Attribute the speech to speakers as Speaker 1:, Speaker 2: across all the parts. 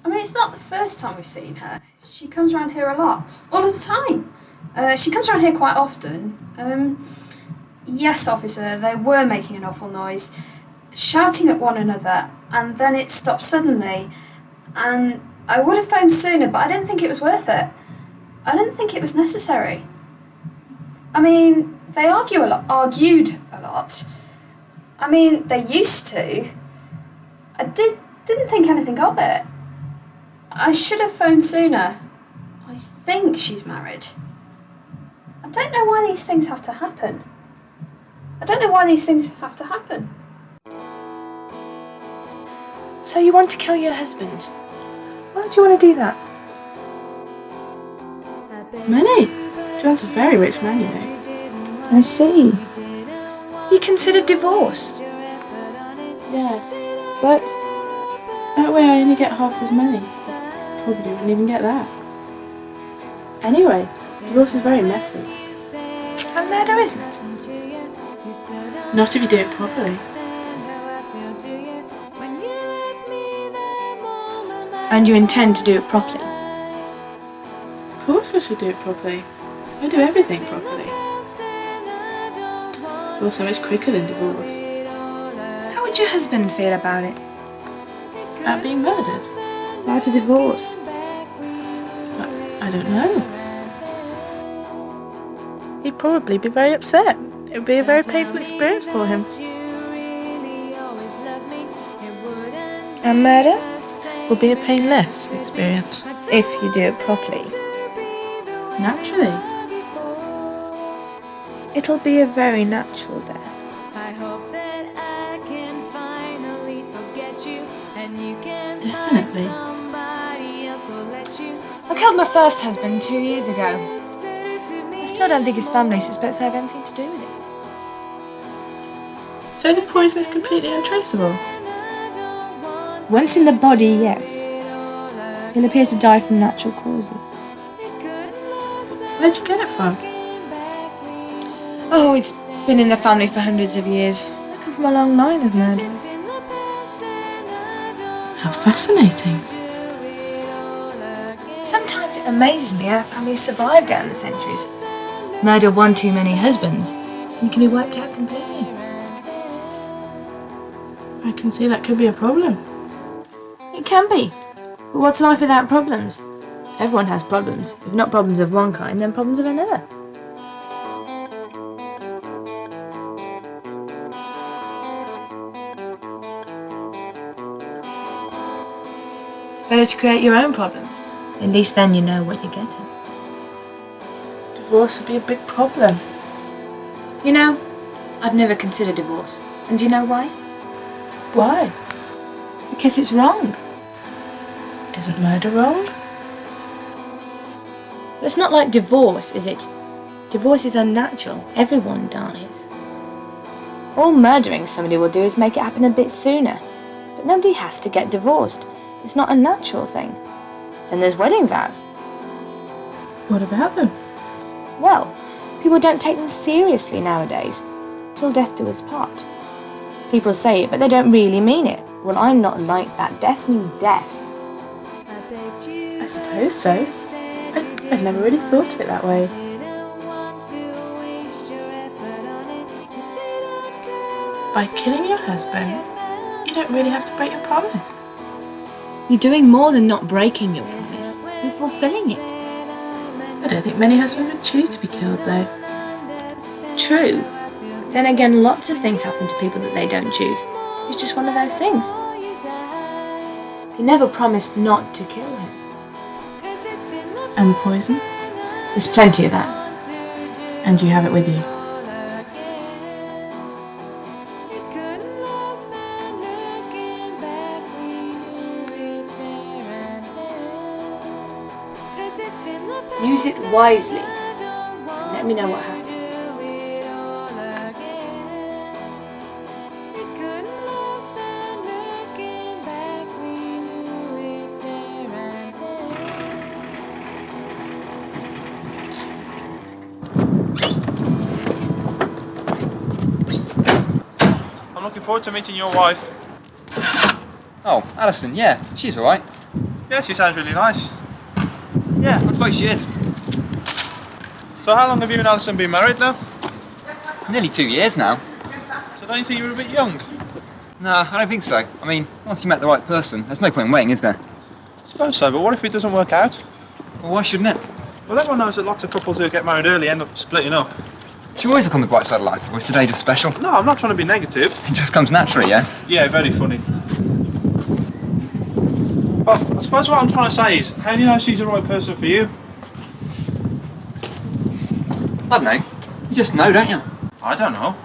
Speaker 1: I mean, it's not the first time we've seen her. She comes around here a lot. All of the time. She comes around here quite often. Yes, officer, they were making an awful noise, shouting at one another, and then it stopped suddenly. And I would have phoned sooner, but I didn't think it was worth it. I didn't think it was necessary. I mean, they argued a lot. I mean, they used to. I didn't think anything of it. I should have phoned sooner. I think she's married. I don't know why these things have to happen.
Speaker 2: So you want to kill your husband? Why do you want to do that?
Speaker 3: Money. John's a very rich man, you know.
Speaker 2: I see. You considered divorce?
Speaker 3: Yeah, but that way I only get half his money. Probably wouldn't even get that. Anyway, divorce is very messy.
Speaker 2: And murder isn't.
Speaker 3: Not if you do it properly.
Speaker 2: And you intend to do it properly?
Speaker 3: Of course I should do it properly. I do everything properly. It's all so much quicker than divorce.
Speaker 2: How would your husband feel about it?
Speaker 3: About being murdered?
Speaker 2: About a divorce?
Speaker 3: I don't know. He'd probably be very upset. It would be a very painful experience for him.
Speaker 2: And murder?
Speaker 3: Will be a painless experience.
Speaker 2: If you do it properly.
Speaker 3: Naturally.
Speaker 2: It'll be a very natural death.
Speaker 3: Definitely.
Speaker 2: I killed my first husband 2 years ago. I still don't think his family suspects I have anything to do with it.
Speaker 3: So the poison is completely untraceable?
Speaker 2: Once in the body, yes. He'll appear to die from natural causes.
Speaker 3: Where'd you get it from?
Speaker 2: Oh, it's been in the family for hundreds of years. I come from a long line of murders.
Speaker 3: How fascinating.
Speaker 2: Sometimes it amazes me how families survive down the centuries. Murder one too many husbands, and you can be wiped out completely.
Speaker 3: I can see that could be a problem.
Speaker 2: It can be. But what's life without problems? Everyone has problems. If not problems of one kind, then problems of another. Better to create your own problems. At least then you know what you're getting.
Speaker 3: Divorce would be a big problem.
Speaker 2: You know, I've never considered divorce. And do you know why?
Speaker 3: Why?
Speaker 2: Because it's wrong.
Speaker 3: Isn't murder wrong?
Speaker 2: But it's not like divorce, is it? Divorce is unnatural. Everyone dies. All murdering somebody will do is make it happen a bit sooner. But nobody has to get divorced. It's not a natural thing. Then there's wedding vows.
Speaker 3: What about them?
Speaker 2: Well, people don't take them seriously nowadays. Till death do us part. People say it, but they don't really mean it. Well, I'm not like that. Death means death.
Speaker 3: I suppose so. I'd never really thought of it that way. By killing your husband, you don't really have to break your promise.
Speaker 2: You're doing more than not breaking your promise. You're fulfilling it.
Speaker 3: I don't think many husbands would choose to be killed, though.
Speaker 2: True. Then again, lots of things happen to people that they don't choose. It's just one of those things. He never promised not to kill him.
Speaker 3: And the poison?
Speaker 2: There's plenty of that.
Speaker 3: And you have it with you?
Speaker 2: Use it wisely. And let me know what happens.
Speaker 4: I'm looking forward to meeting your wife.
Speaker 5: Oh, Alison, yeah, she's alright.
Speaker 4: Yeah, she sounds really nice.
Speaker 5: Yeah, I suppose she is.
Speaker 4: So how long have you and Alison been married now?
Speaker 5: Nearly 2 years now.
Speaker 4: So don't you think you were a bit young?
Speaker 5: No, I don't think so. I mean, once you met the right person, there's no point in waiting, is there?
Speaker 4: I suppose so, but what if it doesn't work out?
Speaker 5: Well, why shouldn't it?
Speaker 4: Well, everyone knows that lots of couples who get married early end up splitting up.
Speaker 5: Do you always look on the bright side of life, or is today just special?
Speaker 4: No, I'm not trying to be negative.
Speaker 5: It just comes naturally, yeah?
Speaker 4: Yeah, very funny. But I suppose what I'm trying to say is, how do you know she's the right person for you?
Speaker 5: I don't know. You just know, don't you?
Speaker 4: I don't know.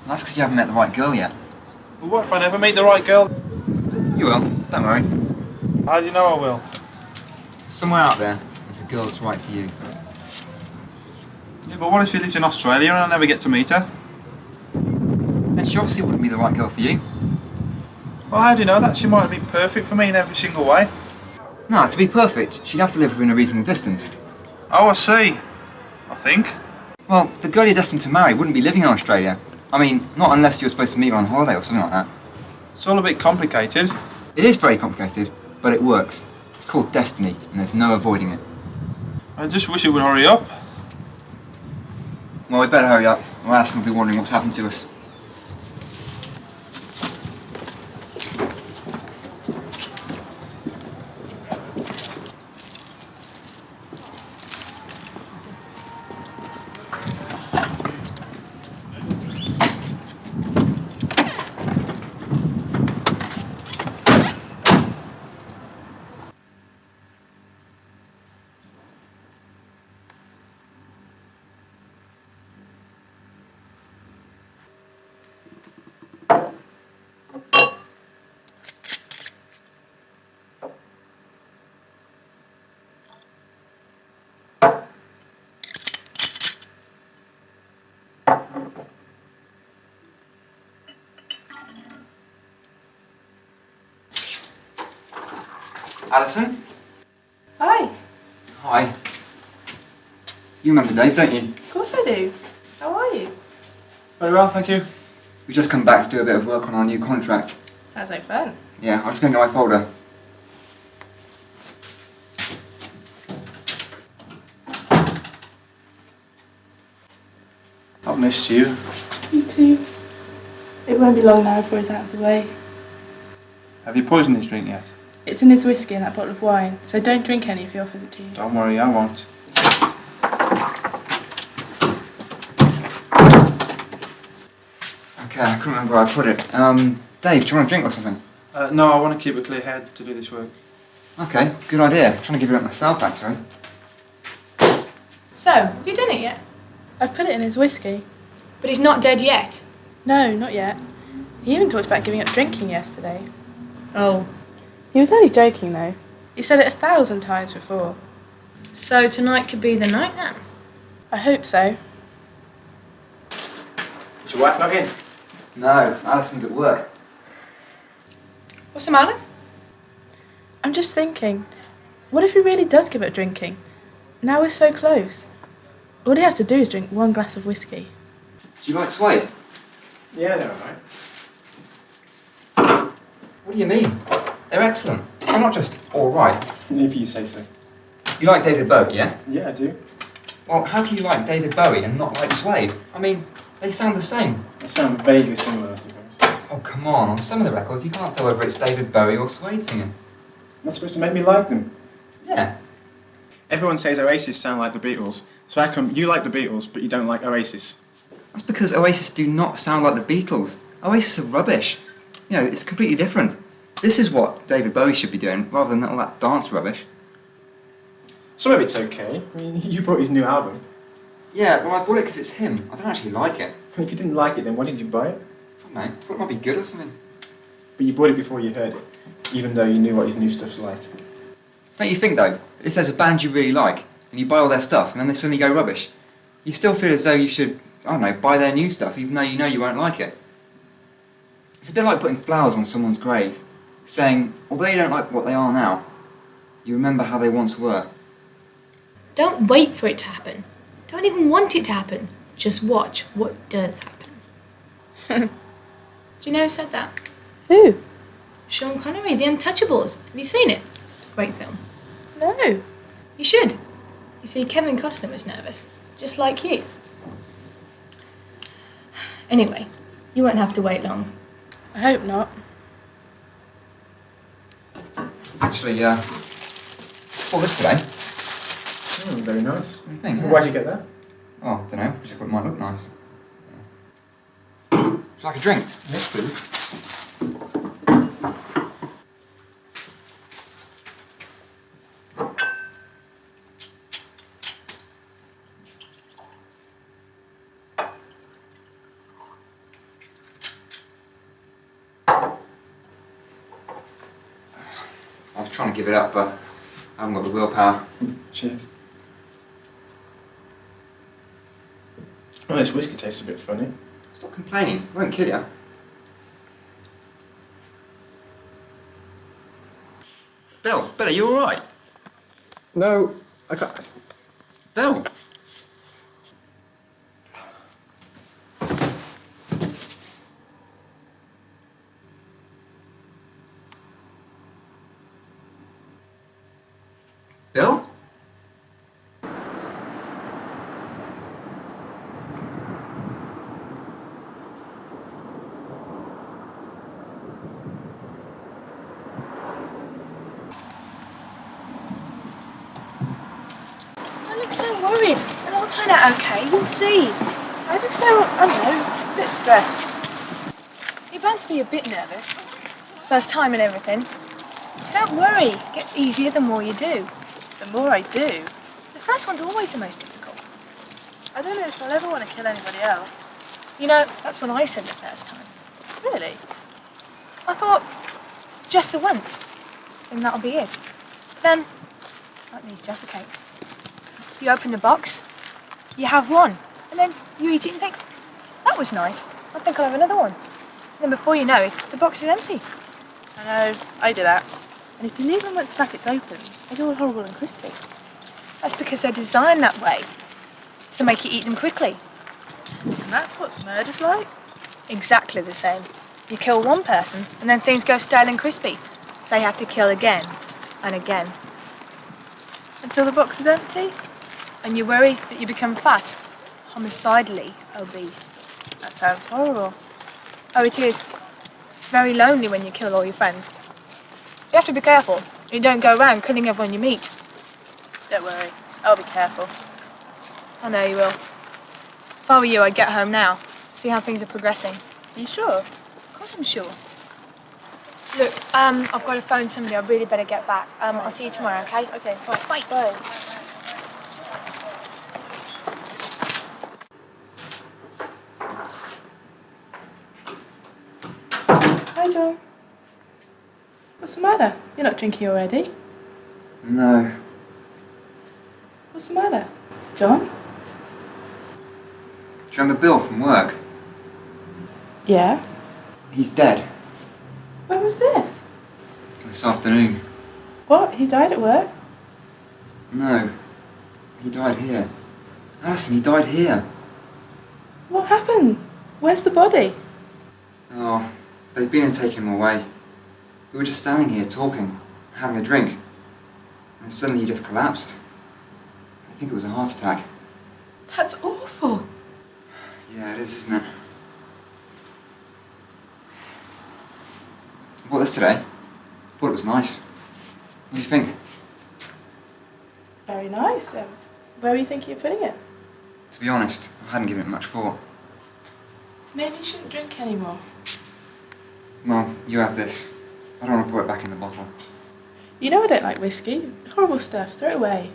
Speaker 5: That's because you haven't met the right girl yet.
Speaker 4: But what if I never meet the right girl?
Speaker 5: You will, don't worry.
Speaker 4: How do you know I will?
Speaker 5: Somewhere out there, there's a girl that's right for you.
Speaker 4: Yeah, but what if she lives in Australia and I never get to meet her?
Speaker 5: Then she obviously wouldn't be the right girl for you.
Speaker 4: Well, how do you know that? She might be perfect for me in every single way.
Speaker 5: No, to be perfect, she'd have to live within a reasonable distance.
Speaker 4: Oh, I see. I think.
Speaker 5: Well, the girl you're destined to marry wouldn't be living in Australia. I mean, not unless you were supposed to meet her on holiday or something like that.
Speaker 4: It's all a bit complicated.
Speaker 5: It is very complicated, but it works. It's called destiny, and there's no avoiding it.
Speaker 4: I just wish it would hurry up.
Speaker 5: Well, we better hurry up, or Alison will be wondering what's happened to us. Alison?
Speaker 3: Hi.
Speaker 5: Hi. You remember Dave, don't you?
Speaker 3: Of course I do. How are you?
Speaker 4: Very well, thank you.
Speaker 5: We've just come back to do a bit of work on our new contract.
Speaker 3: Sounds like fun.
Speaker 5: Yeah, I'll just go into my folder.
Speaker 4: I've missed you.
Speaker 3: You too. It won't be long now before it's out of the way.
Speaker 4: Have you poisoned his drink yet?
Speaker 3: It's in his whiskey and that bottle of wine, so don't drink any if he offers it to you.
Speaker 4: Don't worry, I won't.
Speaker 5: Okay, I couldn't remember where I put it. Dave, do you want a drink or something?
Speaker 4: No, I want to keep a clear head to do this work.
Speaker 5: Okay, good idea. I'm trying to give it up myself, actually.
Speaker 2: So, have you done it yet?
Speaker 3: I've put it in his whiskey.
Speaker 2: But he's not dead yet.
Speaker 3: No, not yet. He even talked about giving up drinking yesterday.
Speaker 2: Oh.
Speaker 3: He was only joking though. He said it 1,000 times before.
Speaker 2: So tonight could be the night then?
Speaker 3: I hope so.
Speaker 4: Is your wife not in?
Speaker 5: No, Alison's at work.
Speaker 2: What's the matter?
Speaker 3: I'm just thinking, what if he really does give up drinking? Now we're so close. All he has to do is drink 1 glass of whiskey.
Speaker 5: Do you like Suede?
Speaker 4: Yeah, they're alright.
Speaker 5: What do you mean? They're excellent. They're not just alright.
Speaker 4: If you say so.
Speaker 5: You like David Bowie, yeah?
Speaker 4: Yeah, I do.
Speaker 5: Well, how can you like David Bowie and not like Suede? I mean, they sound the same.
Speaker 4: They sound vaguely similar, I suppose.
Speaker 5: Oh, come on. On some of the records, you can't tell whether it's David Bowie or Suede singing.
Speaker 4: That's supposed to make me like them.
Speaker 5: Yeah.
Speaker 6: Everyone says Oasis sound like the Beatles, so how come you like the Beatles but you don't like Oasis?
Speaker 5: That's because Oasis do not sound like the Beatles. Oasis are rubbish. You know, it's completely different. This is what David Bowie should be doing, rather than all that dance rubbish.
Speaker 6: Some of it's okay. I mean, you bought his new album.
Speaker 5: Yeah, well, I bought it because it's him. I don't actually like it.
Speaker 6: If you didn't like it, then why did you buy it?
Speaker 5: I don't know. I thought it might be good or something.
Speaker 6: But you bought it before you heard it, even though you knew what his new stuff's like.
Speaker 5: Don't you think, though, if there's a band you really like, and you buy all their stuff, and then they suddenly go rubbish, you still feel as though you should, I don't know, buy their new stuff, even though you know you won't like it? It's a bit like putting flowers on someone's grave, saying, although you don't like what they are now, you remember how they once were.
Speaker 2: Don't wait for it to happen. Don't even want it to happen. Just watch what does happen. Do you know who said that?
Speaker 3: Who?
Speaker 2: Sean Connery, The Untouchables. Have you seen it? Great film.
Speaker 3: No.
Speaker 2: You should. You see, Kevin Costner was nervous, just like you. Anyway, you won't have to wait long.
Speaker 3: I hope not.
Speaker 5: Actually, what was today?
Speaker 6: Very nice.
Speaker 5: What do you think?
Speaker 6: Why'd you get that?
Speaker 5: Oh, I don't know. Just thought it might look nice. Would you like a drink?
Speaker 6: Yes, please.
Speaker 5: I was trying to give it up, but I haven't got the willpower.
Speaker 6: Cheers. Oh, this whiskey tastes a bit funny.
Speaker 5: Stop complaining. It won't kill you. Bill, are you alright?
Speaker 6: No, I can't.
Speaker 5: Bill! Bill?
Speaker 2: Don't look so worried. It'll all turn out okay, you'll see.
Speaker 3: I just feel, I don't know, a bit stressed.
Speaker 2: You're bound to be a bit nervous. First time and everything. Don't worry, it gets easier the more you do.
Speaker 3: The more I do,
Speaker 2: The first one's always the most difficult.
Speaker 3: I don't know if I'll ever want to kill anybody else.
Speaker 2: You know, that's what I said the first time.
Speaker 3: Really?
Speaker 2: I thought, just the once, then that'll be it. But then, it's like these Jaffa cakes. You open the box, you have one, and then you eat it and think, that was nice, I think I'll have another one. And then before you know it, the box is empty.
Speaker 3: I know, I do that. And if you leave them once the packet's open, they go all horrible and crispy.
Speaker 2: That's because they're designed that way, to make you eat them quickly.
Speaker 3: And that's what murder's like.
Speaker 2: Exactly the same. You kill one person, and then things go stale and crispy. So you have to kill again, and again.
Speaker 3: Until the box is empty.
Speaker 2: And you worry that you become fat, homicidally obese.
Speaker 3: That sounds horrible.
Speaker 2: Oh, it is. It's very lonely when you kill all your friends. You have to be careful. You don't go around killing everyone you meet.
Speaker 3: Don't worry, I'll be careful.
Speaker 2: I know you will. If I were you, I'd get home now. See how things are progressing.
Speaker 3: Are you sure?
Speaker 2: Of course I'm sure. Look, I've got to phone somebody. I really better get back. I'll see you tomorrow, okay?
Speaker 3: Okay, bye.
Speaker 2: Bye.
Speaker 3: Bye. Hi, John. What's the matter? You're not drinking already.
Speaker 5: No.
Speaker 3: What's the matter? John?
Speaker 5: Do you remember Bill from work?
Speaker 3: Yeah?
Speaker 5: He's dead.
Speaker 3: When was this?
Speaker 5: This afternoon.
Speaker 3: What? He died at work?
Speaker 5: No. He died here. Alison, he died here.
Speaker 3: What happened? Where's the body?
Speaker 5: Oh, they've been and taken him away. We were just standing here talking, having a drink. And suddenly he just collapsed. I think it was a heart attack.
Speaker 3: That's awful.
Speaker 5: Yeah, it is, isn't it? I bought this today. Thought it was nice. What do you think?
Speaker 3: Very nice. Where were you thinking of putting it?
Speaker 5: To be honest, I hadn't given it much thought.
Speaker 3: Maybe you shouldn't drink anymore.
Speaker 5: Well, you have this. I don't want to pour it back in the bottle.
Speaker 3: You know I don't like whiskey. Horrible stuff. Throw it away.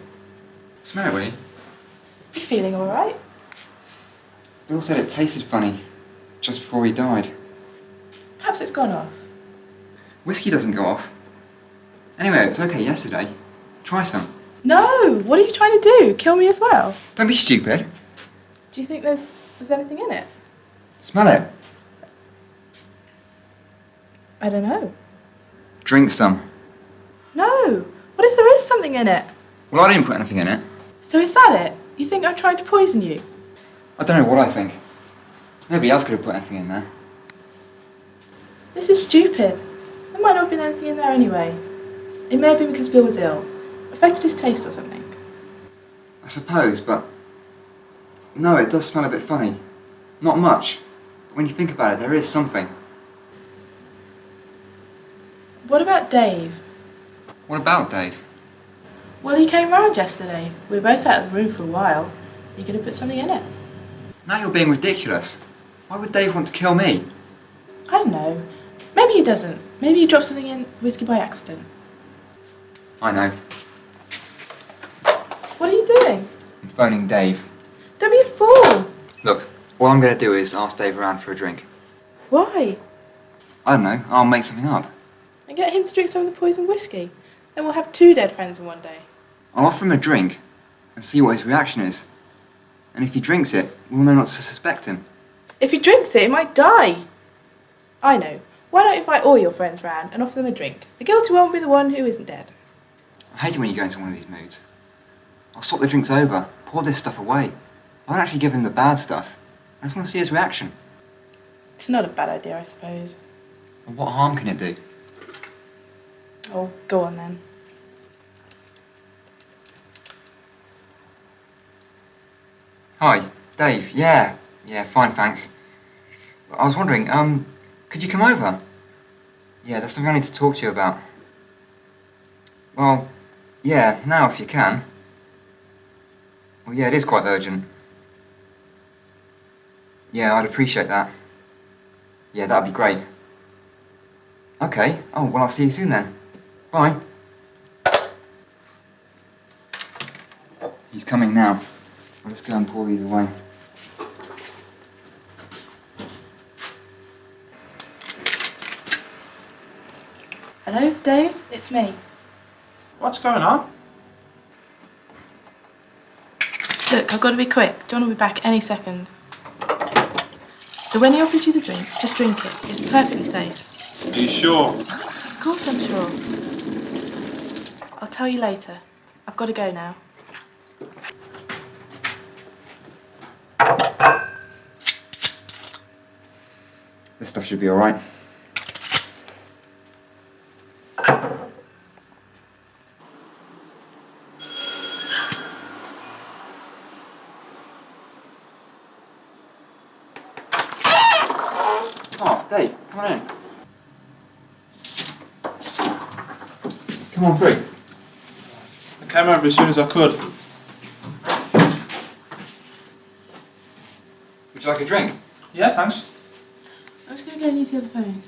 Speaker 5: Smell it, will you?
Speaker 3: You feeling alright?
Speaker 5: Bill said it tasted funny, just before he died.
Speaker 3: Perhaps it's gone off.
Speaker 5: Whiskey doesn't go off. Anyway, it was okay yesterday. Try some.
Speaker 3: No! What are you trying to do? Kill me as well?
Speaker 5: Don't be stupid.
Speaker 3: Do you think there's anything in it?
Speaker 5: Smell it.
Speaker 3: I don't know.
Speaker 5: Drink some.
Speaker 3: No! What if there is something in it?
Speaker 5: Well, I didn't put anything in it.
Speaker 3: So is that it? You think I'm trying to poison you?
Speaker 5: I don't know what I think. Nobody else could have put anything in there.
Speaker 3: This is stupid. There might not have been anything in there anyway. It may have been because Bill was ill. Affected his taste or something.
Speaker 5: I suppose, but... No, it does smell a bit funny. Not much. But when you think about it, there is something.
Speaker 3: What about Dave?
Speaker 5: What about Dave?
Speaker 3: Well, he came round yesterday. We were both out of the room for a while. You going to put something in it?
Speaker 5: Now you're being ridiculous. Why would Dave want to kill me?
Speaker 3: I don't know. Maybe he doesn't. Maybe he dropped something in whiskey by accident.
Speaker 5: I know.
Speaker 3: What are you doing?
Speaker 5: I'm phoning Dave.
Speaker 3: Don't be a fool.
Speaker 5: Look, all I'm going to do is ask Dave around for a drink.
Speaker 3: Why?
Speaker 5: I don't know, I'll make something up.
Speaker 3: And get him to drink some of the poisoned whiskey. Then we'll have 2 dead friends in one day.
Speaker 5: I'll offer him a drink and see what his reaction is. And if he drinks it, we'll know not to suspect him.
Speaker 3: If he drinks it, he might die. I know. Why not invite all your friends round and offer them a drink? The guilty one will be the one who isn't dead.
Speaker 5: I hate it when you go into one of these moods. I'll swap the drinks over, pour this stuff away. I won't actually give him the bad stuff. I just want to see his reaction.
Speaker 3: It's not a bad idea, I suppose.
Speaker 5: And what harm can it do?
Speaker 3: Oh, go on then.
Speaker 5: Hi, Dave. Yeah, fine, thanks. I was wondering, could you come over? Yeah, there's something I need to talk to you about. Well, yeah, now if you can. Well, yeah, it is quite urgent. Yeah, I'd appreciate that. Yeah, that'd be great. Okay, oh, well, I'll see you soon then. Bye. He's coming now. I'll just go and pour these away.
Speaker 3: Hello, Dave? It's me.
Speaker 4: What's going on?
Speaker 3: Look, I've got to be quick. John will be back any second. So when he offers you the drink, just drink it. It's perfectly safe.
Speaker 4: Are you sure?
Speaker 3: Of course I'm sure. I'll tell you later. I've got to go now.
Speaker 5: This stuff should be alright. Oh, Dave, come on in. Come on through.
Speaker 4: I came over as soon as I could.
Speaker 5: Would you like a drink?
Speaker 4: Yeah, thanks.
Speaker 3: I'm just going to go and use the other phone.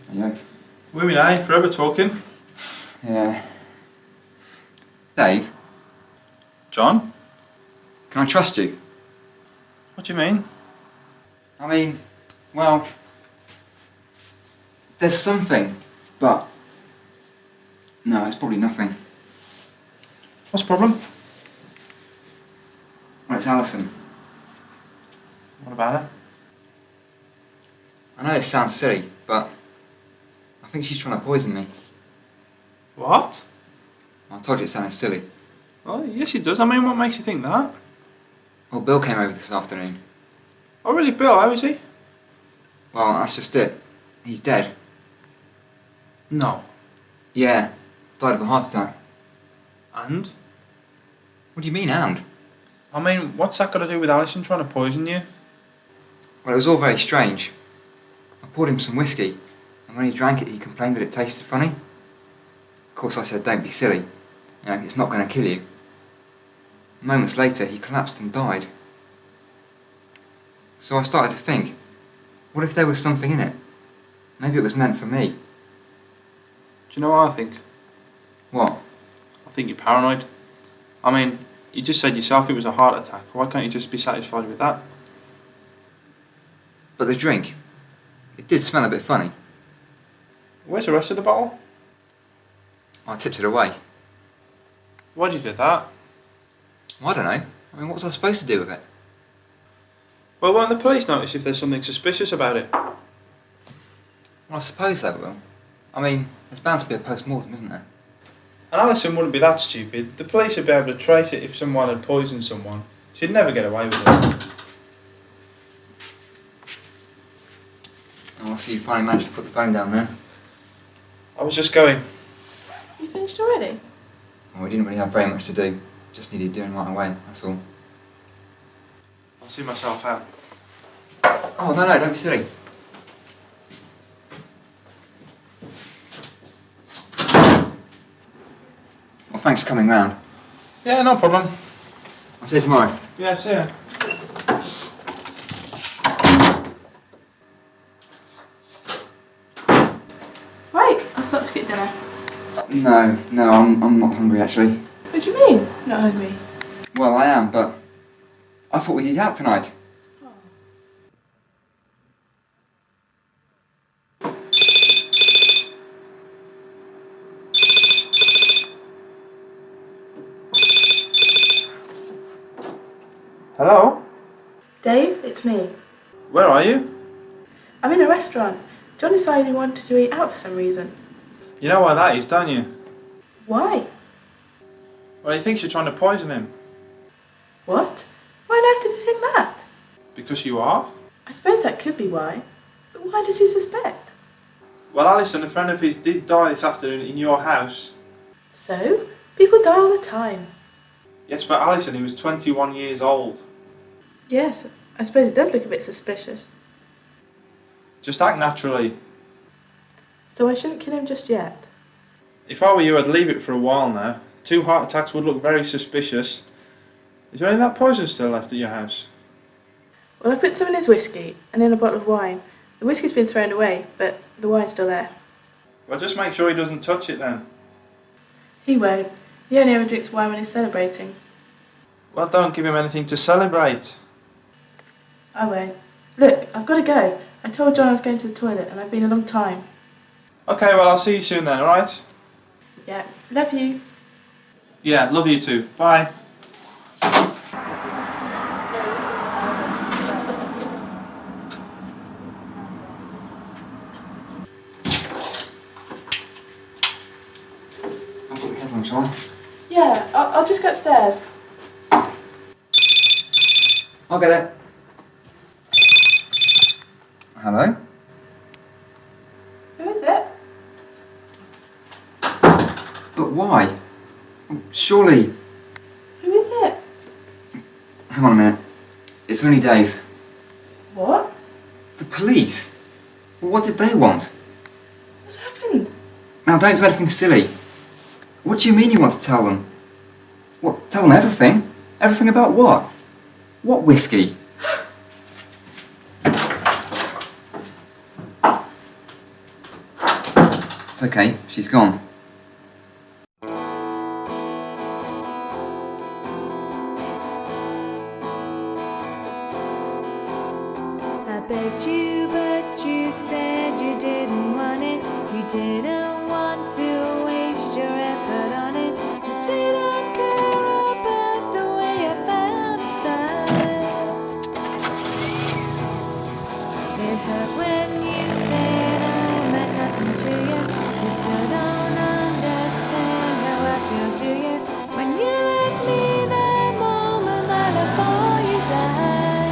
Speaker 5: There you go.
Speaker 4: Women, eh? Forever talking.
Speaker 5: Yeah. Dave,
Speaker 4: John?
Speaker 5: can I trust you?
Speaker 4: What do you mean?
Speaker 5: I mean, well, there's something, but no, it's probably nothing.
Speaker 4: What's the problem?
Speaker 5: Well, it's Alison.
Speaker 4: What about her?
Speaker 5: I know it sounds silly, but I think she's trying to poison me.
Speaker 4: What?
Speaker 5: I told you it sounded silly.
Speaker 4: Oh, yes it does. I mean, what makes you think that?
Speaker 5: Well, Bill came over this afternoon.
Speaker 4: Oh, really, Bill? How is he?
Speaker 5: Well, that's just it. He's dead.
Speaker 4: No.
Speaker 5: Yeah, died of a heart attack.
Speaker 4: And?
Speaker 5: What do you mean, and?
Speaker 4: I mean, what's that got to do with Alison trying to poison you?
Speaker 5: Well, it was all very strange. I poured him some whiskey, and when he drank it, he complained that it tasted funny. Of course, I said, don't be silly. You know, it's not going to kill you. Moments later, he collapsed and died. So I started to think, what if there was something in it? Maybe it was meant for me.
Speaker 4: Do you know what I think?
Speaker 5: What?
Speaker 4: I think you're paranoid. I mean, you just said yourself it was a heart attack. Why can't you just be satisfied with that?
Speaker 5: But the drink, it did smell a bit funny.
Speaker 4: Where's the rest of the bottle?
Speaker 5: I tipped it away.
Speaker 4: Why did you do that?
Speaker 5: Well, I don't know. I mean, what was I supposed to do with it?
Speaker 4: Well, won't the police notice if there's something suspicious about it?
Speaker 5: Well, I suppose they will. I mean, there's bound to be a post-mortem, isn't there?
Speaker 4: And Alison wouldn't be that stupid. The police would be able to trace it if someone had poisoned someone. She'd never get away with it.
Speaker 5: Oh, I see you finally managed to put the phone down there.
Speaker 4: I was just going.
Speaker 3: You finished already?
Speaker 5: Well, we didn't really have very much to do. Just needed doing right away, that's all.
Speaker 4: I'll see myself out.
Speaker 5: Oh, no, don't be silly. Well, thanks for coming round.
Speaker 4: Yeah, no problem.
Speaker 5: I'll see you tomorrow.
Speaker 4: Yeah, see ya.
Speaker 3: Right, I'll start to get dinner.
Speaker 5: No, I'm not hungry actually.
Speaker 3: What do you mean, not hungry?
Speaker 5: Well, I am, but I thought we'd eat out tonight.
Speaker 4: Hello?
Speaker 3: Dave, it's me.
Speaker 4: Where are you?
Speaker 3: I'm in a restaurant. John decided he wanted to eat out for some reason.
Speaker 4: You know why that is, don't you?
Speaker 3: Why?
Speaker 4: Well, he thinks you're trying to poison him.
Speaker 3: What? Why on earth did he think that?
Speaker 4: Because you are?
Speaker 3: I suppose that could be why. But why does he suspect?
Speaker 4: Well, Alison, a friend of his, did die this afternoon in your house.
Speaker 3: So? People die all the time.
Speaker 4: Yes, but Alison, he was 21 years old.
Speaker 3: Yes, I suppose it does look a bit suspicious.
Speaker 4: Just act naturally.
Speaker 3: So I shouldn't kill him just yet?
Speaker 4: If I were you, I'd leave it for a while now. 2 heart attacks would look very suspicious. Is there any of that poison still left at your house?
Speaker 3: Well, I put some in his whiskey and in a bottle of wine. The whiskey's been thrown away, but the wine's still there.
Speaker 4: Well, just make sure he doesn't touch it then.
Speaker 3: He won't. He only ever drinks wine when he's celebrating.
Speaker 4: Well, don't give him anything to celebrate.
Speaker 3: I won't. Look, I've got to go. I told John I was going to the toilet and I've been a long time.
Speaker 4: Okay, well, I'll see you soon then, alright?
Speaker 3: Yeah, love you.
Speaker 4: Yeah, love you too. Bye.
Speaker 5: I'll put the kettle on, shall I?
Speaker 3: Yeah, I'll just go upstairs.
Speaker 5: I'll get it. Hello?
Speaker 3: Who is it?
Speaker 5: But why? Surely...
Speaker 3: Who is it?
Speaker 5: Hang on a minute. It's only Dave.
Speaker 3: What?
Speaker 5: The police? Well, what did they want?
Speaker 3: What's happened?
Speaker 5: Now, don't do anything silly. What do you mean you want to tell them? What, tell them everything? Everything about what? What whiskey? It's okay, she's gone.
Speaker 7: I begged you, but you said you didn't want it. You didn't want to waste your effort on it. You didn't care about the way I felt inside. It hurt when you said I meant nothing to you. You still don't understand how I feel, do you? When you left me that moment right before you died.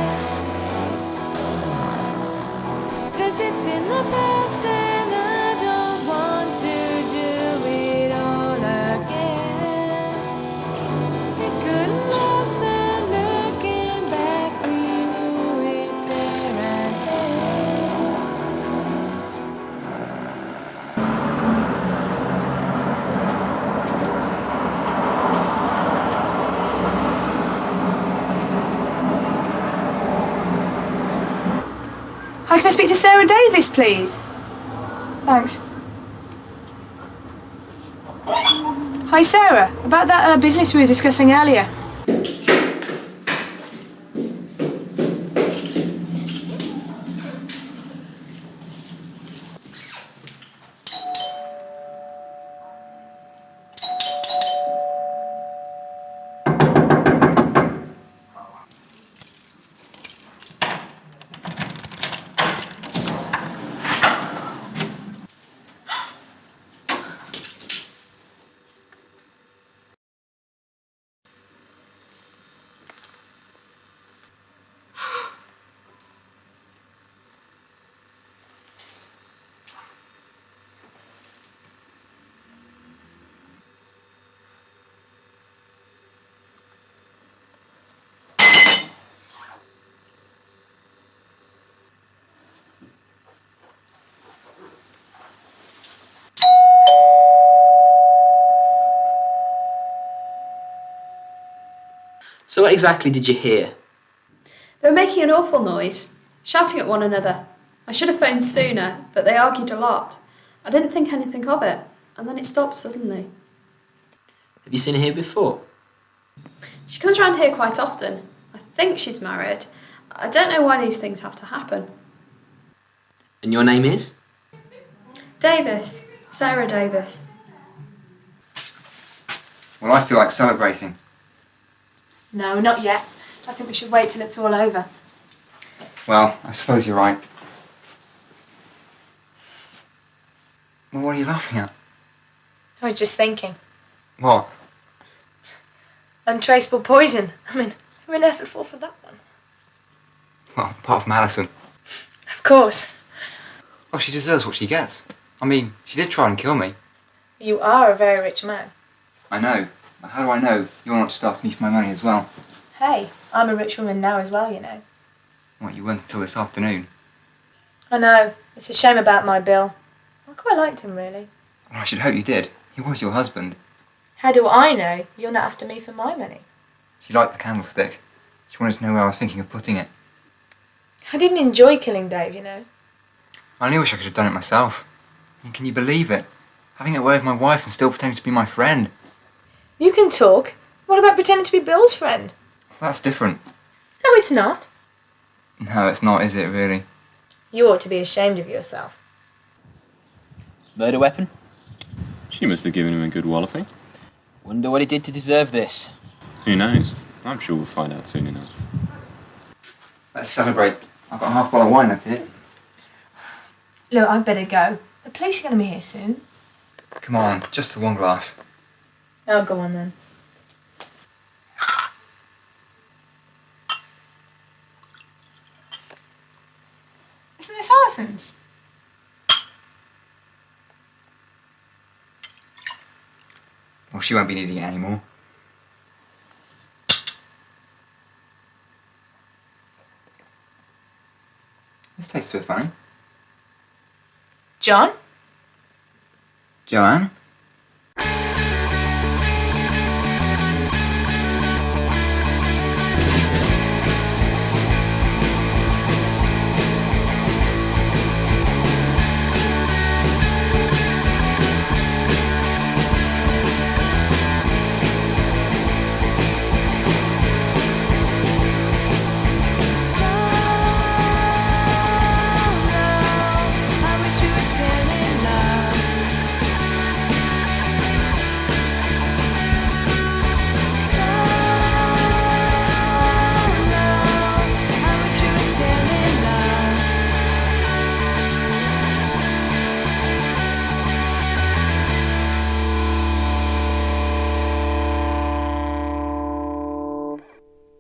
Speaker 7: 'Cause it's in the past and I don't want to do it all again. It couldn't last and looking back we knew it there and then.
Speaker 1: Hi, can I speak to Sarah Davis, please? Thanks. Hi, Sarah. About that business we were discussing earlier.
Speaker 8: So what exactly did you hear?
Speaker 1: They were making an awful noise, shouting at one another. I should have phoned sooner, but they argued a lot. I didn't think anything of it, and then it stopped suddenly.
Speaker 8: Have you seen her here before?
Speaker 1: She comes round here quite often. I think she's married. I don't know why these things have to happen.
Speaker 8: And your name is?
Speaker 1: Davis. Sarah Davis.
Speaker 5: Well, I feel like celebrating.
Speaker 2: No, not yet. I think we should wait till it's all over.
Speaker 5: Well, I suppose you're right. Well, what are you laughing at?
Speaker 2: I was just thinking.
Speaker 5: What?
Speaker 2: Untraceable poison. I mean, who on earth would fall for that one?
Speaker 5: Well, apart from Alison.
Speaker 2: Of course.
Speaker 5: Well, she deserves what she gets. I mean, she did try and kill me.
Speaker 2: You are a very rich man.
Speaker 5: I know. But how do I know you're not just after me for my money as well?
Speaker 2: Hey, I'm a rich woman now as well, you know.
Speaker 5: What, you weren't until this afternoon?
Speaker 2: I know. It's a shame about my Bill. I quite liked him, really.
Speaker 5: Well, I should hope you did. He was your husband.
Speaker 2: How do I know you're not after me for my money?
Speaker 5: She liked the candlestick. She wanted to know where I was thinking of putting it.
Speaker 2: I didn't enjoy killing Dave, you know.
Speaker 5: I only wish I could have done it myself. I mean, can you believe it? Having it away with my wife and still pretending to be my friend.
Speaker 2: You can talk. What about pretending to be Bill's friend?
Speaker 5: That's different.
Speaker 2: No, it's not.
Speaker 5: No, it's not, is it, really?
Speaker 2: You ought to be ashamed of yourself.
Speaker 9: Murder weapon?
Speaker 10: She must have given him a good walloping.
Speaker 9: Wonder what he did to deserve this.
Speaker 10: Who knows? I'm sure we'll find out soon enough.
Speaker 5: Let's celebrate. I've got a half bottle of wine left here.
Speaker 2: Look, I'd better go. The police are going to be here soon.
Speaker 5: Come on, just the one glass.
Speaker 2: Oh, go on then. Isn't this Alison's?
Speaker 5: Well, she won't be needing it anymore. This tastes a bit funny.
Speaker 2: John?
Speaker 5: Joanne?